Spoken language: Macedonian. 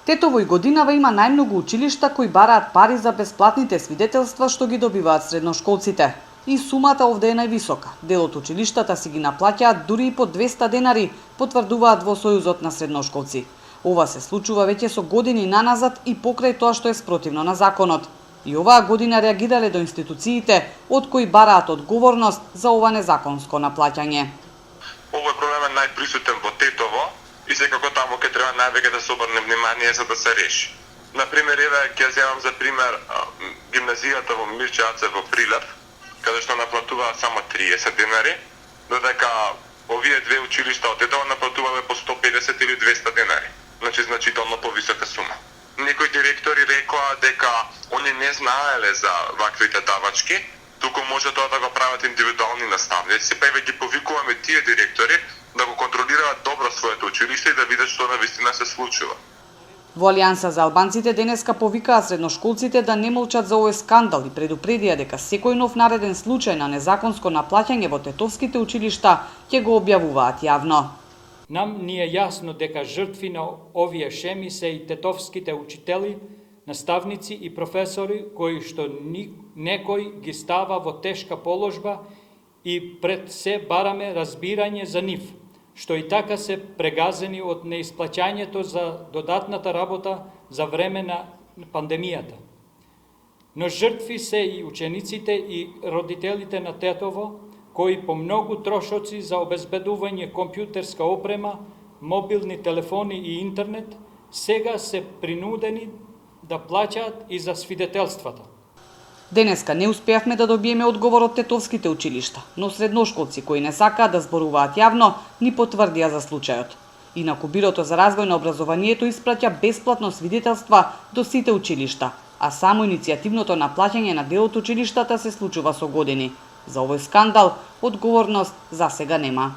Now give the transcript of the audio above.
Тетово и годинава има најмногу училишта кои бараат пари за бесплатните свидетелства што ги добиваат средношколците. И сумата овде е највисока. Дел од училиштата си ги наплаќаат дури и по 200 денари, потврдуваат во Сојузот на средношколци. Ова се случува веќе со години наназад и покрај тоа што е спротивно на законот. И оваа година реагирале до институциите, од кои бараат одговорност за ова незаконско наплаќање. Овој проблем е најприсутен во Тетово и секако таму ќе треба највеќе да се обрне внимание за да се реши. Например, еве ќе земам за пример гимназијата во Мирчевци во Прилеп, каде што наплатуваат само 30 денари, додека овие две училишта од Тетово наплатувале по 150 или 200 денари. Значи значително повисока сума. Некои директори рекоа дека они не знаеле за ваквите давачки, туку може тоа да го прават индивидуални наставници, па еве ги повикуваме тие директори да го контролираат добро своето училиште и да видат што навистина се случува. Во Алијанса за албанците денеска повикаа средношколците да не молчат за овој скандал и предупредија дека секој нов нареден случај на незаконско наплаќање во тетовските училишта ќе го објавуваат јавно. Нам ни е јасно дека жртви на овие шеми се и тетовските учители, наставници и професори кои што некој ги става во тешка положба и пред се бараме разбирање за нив, што и така се прегазени од неисплаќањето за додатната работа за време на пандемијата. Но жртви се и учениците и родителите на Тетово, кои по многу трошоци за обезбедување компјутерска опрема, мобилни телефони и интернет, сега се принудени да плаќаат и за свидетелствата. Денеска не успеавме да добиеме одговор од тетовските училишта, но средношколци кои не сакаат да зборуваат јавно ни потврдија за случајот. Инаку Бирото за развој на образованието испраќа бесплатно свидетелства до сите училишта, а само иницијативното наплаќање на дел од училиштата се случува со години. За овој скандал одговорност засега нема.